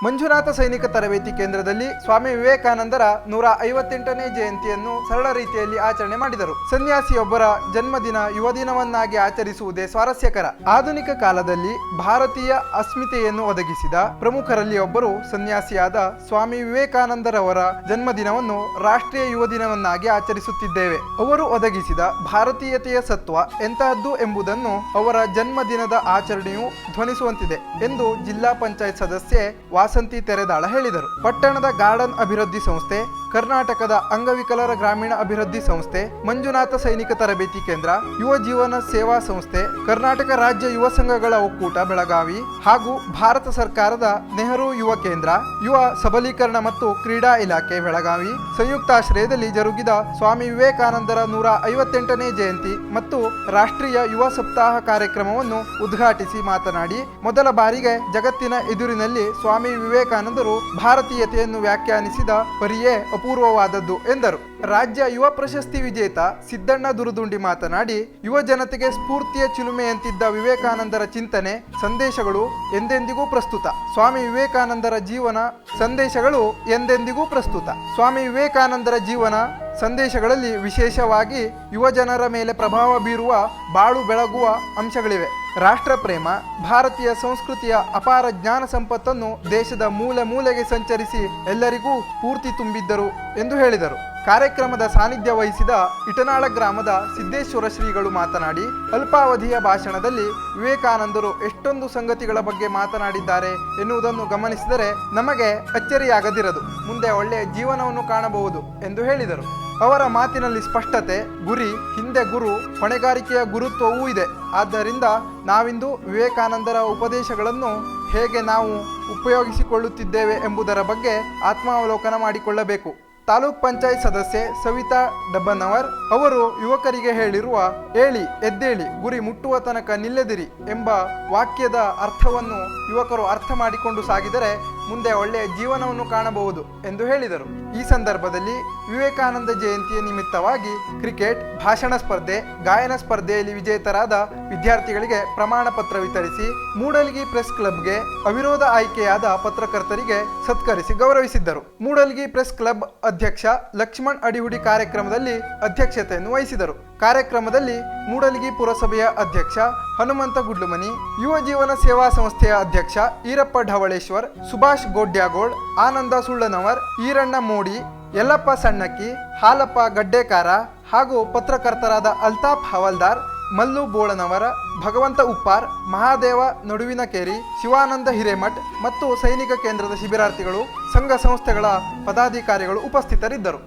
ಮಂಜುನಾಥ ಸೈನಿಕ ತರಬೇತಿ ಕೇಂದ್ರದಲ್ಲಿ ಸ್ವಾಮಿ ವಿವೇಕಾನಂದರ 158ನೇ ಜಯಂತಿಯನ್ನು ಸರಳ ರೀತಿಯಲ್ಲಿ ಆಚರಣೆ ಮಾಡಿದರು. ಸನ್ಯಾಸಿಯೊಬ್ಬರ ಜನ್ಮದಿನ ಯುವ ದಿನವನ್ನಾಗಿ ಆಚರಿಸುವುದೇ ಸ್ವಾರಸ್ಯಕರ. ಆಧುನಿಕ ಕಾಲದಲ್ಲಿ ಭಾರತೀಯ ಅಸ್ಮಿತೆಯನ್ನು ಒದಗಿಸಿದ ಪ್ರಮುಖರಲ್ಲಿ ಒಬ್ಬರು ಸನ್ಯಾಸಿಯಾದ ಸ್ವಾಮಿ ವಿವೇಕಾನಂದರವರ ಜನ್ಮದಿನವನ್ನು ರಾಷ್ಟ್ರೀಯ ಯುವ ದಿನವನ್ನಾಗಿ ಆಚರಿಸುತ್ತಿದ್ದೇವೆ. ಅವರು ಒದಗಿಸಿದ ಭಾರತೀಯತೆಯ ಸತ್ವ ಎಂತಹದ್ದು ಎಂಬುದನ್ನು ಅವರ ಜನ್ಮದಿನದ ಆಚರಣೆಯು ಧ್ವನಿಸುವಂತಿದೆ ಎಂದು ಜಿಲ್ಲಾ ಪಂಚಾಯತ್ ಸದಸ್ಯೆ ವಾಸಂತಿ ತೆರೆದಾಳ ಹೇಳಿದರು. ಪಟ್ಟಣದ ಗಾರ್ಡನ್ ಅಭಿವೃದ್ಧಿ ಸಂಸ್ಥೆ, ಕರ್ನಾಟಕದ ಅಂಗವಿಕಲರ ಗ್ರಾಮೀಣ ಅಭಿವೃದ್ಧಿ ಸಂಸ್ಥೆ, ಮಂಜುನಾಥ ಸೈನಿಕ ತರಬೇತಿ ಕೇಂದ್ರ, ಯುವ ಜೀವನ ಸೇವಾ ಸಂಸ್ಥೆ, ಕರ್ನಾಟಕ ರಾಜ್ಯ ಯುವ ಸಂಘಗಳ ಒಕ್ಕೂಟ ಬೆಳಗಾವಿ ಹಾಗೂ ಭಾರತ ಸರ್ಕಾರದ ನೆಹರು ಯುವ ಕೇಂದ್ರ, ಯುವ ಸಬಲೀಕರಣ ಮತ್ತು ಕ್ರೀಡಾ ಇಲಾಖೆ ಬೆಳಗಾವಿ ಸಂಯುಕ್ತಾಶ್ರಯದಲ್ಲಿ ಜರುಗಿದ ಸ್ವಾಮಿ ವಿವೇಕಾನಂದರ 158ನೇ ಜಯಂತಿ ಮತ್ತು ರಾಷ್ಟ್ರೀಯ ಯುವ ಸಪ್ತಾಹ ಕಾರ್ಯಕ್ರಮವನ್ನು ಉದ್ಘಾಟಿಸಿ ಮಾತನಾಡಿ, ಮೊದಲ ಬಾರಿಗೆ ಜಗತ್ತಿನ ಎದುರಿನಲ್ಲಿ ಸ್ವಾಮಿ ವಿವೇಕಾನಂದರು ಭಾರತೀಯತೆಯನ್ನು ವ್ಯಾಖ್ಯಾನಿಸಿದ ಪರಿಯೇ ಅಪೂರ್ವವಾದದ್ದು ಎಂದರು. ರಾಜ್ಯ ಯುವ ಪ್ರಶಸ್ತಿ ವಿಜೇತ ಸಿದ್ದಣ್ಣ ದುರುದುಂಡಿ ಮಾತನಾಡಿ, ಯುವ ಜನತೆಗೆ ಸ್ಫೂರ್ತಿಯ ಚಿಲುಮೆಯಂತಿದ್ದ ವಿವೇಕಾನಂದರ ಚಿಂತನೆ ಸಂದೇಶಗಳು ಎಂದೆಂದಿಗೂ ಪ್ರಸ್ತುತ. ಸ್ವಾಮಿ ವಿವೇಕಾನಂದರ ಜೀವನ ಸಂದೇಶಗಳು ಎಂದೆಂದಿಗೂ ಪ್ರಸ್ತುತ. ಸ್ವಾಮಿ ವಿವೇಕಾನಂದರ ಜೀವನ ಸಂದೇಶಗಳಲ್ಲಿ ವಿಶೇಷವಾಗಿ ಯುವ ಜನರ ಮೇಲೆ ಪ್ರಭಾವ ಬೀರುವ ಬಾಳು ಬೆಳಗುವ ಅಂಶಗಳಿವೆ. ರಾಷ್ಟ್ರ ಪ್ರೇಮ, ಭಾರತೀಯ ಸಂಸ್ಕೃತಿಯ ಅಪಾರ ಜ್ಞಾನ ಸಂಪತ್ತನ್ನು ದೇಶದ ಮೂಲೆ ಮೂಲೆಗೆ ಸಂಚರಿಸಿ ಎಲ್ಲರಿಗೂ ಸ್ಫೂರ್ತಿ ತುಂಬಿದ್ದರು ಎಂದು ಹೇಳಿದರು. ಕಾರ್ಯಕ್ರಮದ ಸಾನ್ನಿಧ್ಯ ವಹಿಸಿದ ಇಟನಾಳ ಗ್ರಾಮದ ಸಿದ್ದೇಶ್ವರ ಶ್ರೀಗಳು ಮಾತನಾಡಿ, ಅಲ್ಪಾವಧಿಯ ಭಾಷಣದಲ್ಲಿ ವಿವೇಕಾನಂದರು ಎಷ್ಟೊಂದು ಸಂಗತಿಗಳ ಬಗ್ಗೆ ಮಾತನಾಡಿದ್ದಾರೆ ಎನ್ನುವುದನ್ನು ಗಮನಿಸಿದರೆ ನಮಗೆ ಅಚ್ಚರಿಯಾಗದಿರದು. ಮುಂದೆ ಒಳ್ಳೆಯ ಜೀವನವನ್ನು ಕಾಣಬಹುದು ಎಂದು ಹೇಳಿದರು. ಅವರ ಮಾತಿನಲ್ಲಿ ಸ್ಪಷ್ಟತೆ, ಗುರಿ, ಹಿಂದೆ ಗುರು, ಹೊಣೆಗಾರಿಕೆಯ ಗುರುತ್ವವೂ ಇದೆ. ಆದ್ದರಿಂದ ನಾವಿಂದು ವಿವೇಕಾನಂದರ ಉಪದೇಶಗಳನ್ನು ಹೇಗೆ ನಾವು ಉಪಯೋಗಿಸಿಕೊಳ್ಳುತ್ತಿದ್ದೇವೆ ಎಂಬುದರ ಬಗ್ಗೆ ಆತ್ಮಾವಲೋಕನ ಮಾಡಿಕೊಳ್ಳಬೇಕು. ತಾಲೂಕ್ ಪಂಚಾಯತ್ ಸದಸ್ಯೆ ಸವಿತಾ ಡಬ್ಬನವರ್ ಅವರು ಯುವಕರಿಗೆ ಹೇಳಿರುವ "ಏಳಿ ಎದ್ದೇಳಿ, ಗುರಿ ಮುಟ್ಟುವ ತನಕ ನಿಲ್ಲದಿರಿ" ಎಂಬ ವಾಕ್ಯದ ಅರ್ಥವನ್ನು ಯುವಕರು ಅರ್ಥ ಮಾಡಿಕೊಂಡು ಸಾಗಿದರೆ ಮುಂದೆ ಒಳ್ಳೆಯ ಜೀವನವನ್ನು ಕಾಣಬಹುದು ಎಂದು ಹೇಳಿದರು. ಈ ಸಂದರ್ಭದಲ್ಲಿ ವಿವೇಕಾನಂದ ಜಯಂತಿಯ ನಿಮಿತ್ತವಾಗಿ ಕ್ರಿಕೆಟ್, ಭಾಷಣ ಸ್ಪರ್ಧೆ, ಗಾಯನ ಸ್ಪರ್ಧೆಯಲ್ಲಿ ವಿಜೇತರಾದ ವಿದ್ಯಾರ್ಥಿಗಳಿಗೆ ಪ್ರಮಾಣ ಪತ್ರ ವಿತರಿಸಿ ಮೂಡಲಗಿ ಪ್ರೆಸ್ ಕ್ಲಬ್ಗೆ ಅವಿರೋಧ ಆಯ್ಕೆಯಾದ ಪತ್ರಕರ್ತರಿಗೆ ಸತ್ಕರಿಸಿ ಗೌರವಿಸಿದ್ದರು. ಮೂಡಲಗಿ ಪ್ರೆಸ್ ಕ್ಲಬ್ ಅಧ್ಯಕ್ಷ ಲಕ್ಷ್ಮಣ್ ಅಡಿಹುಡಿ ಕಾರ್ಯಕ್ರಮದಲ್ಲಿ ಅಧ್ಯಕ್ಷತೆಯನ್ನು ವಹಿಸಿದರು. ಕಾರ್ಯಕ್ರಮದಲ್ಲಿ ಮೂಡಲಗಿ ಪುರಸಭೆಯ ಅಧ್ಯಕ್ಷ ಹನುಮಂತ ಗುಡ್ಲುಮನಿ, ಯುವ ಜೀವನ ಸೇವಾ ಸಂಸ್ಥೆಯ ಅಧ್ಯಕ್ಷ ಈರಪ್ಪ ಢವಳೇಶ್ವರ್, ಸುಭಾಷ್ ಗೋಡ್ಯಾಗೋಳ್, ಆನಂದ ಸುಳ್ಳನವರ್, ಈರಣ್ಣ ಮೋಡಿ, ಯಲ್ಲಪ್ಪ ಸಣ್ಣಕ್ಕಿ, ಹಾಲಪ್ಪ ಗಡ್ಡೇಕಾರ ಹಾಗೂ ಪತ್ರಕರ್ತರಾದ ಅಲ್ತಾಫ್ ಹವಲ್ದಾರ್, ಮಲ್ಲು ಬೋಳನವರ, ಭಗವಂತ ಉಪ್ಪಾರ್, ಮಹಾದೇವ ನಡುವಿನಕೇರಿ, ಶಿವಾನಂದ ಹಿರೇಮಠ್ ಮತ್ತು ಸೈನಿಕ ಕೇಂದ್ರದ ಶಿಬಿರಾರ್ಥಿಗಳು, ಸಂಘ ಸಂಸ್ಥೆಗಳ ಪದಾಧಿಕಾರಿಗಳು ಉಪಸ್ಥಿತರಿದ್ದರು.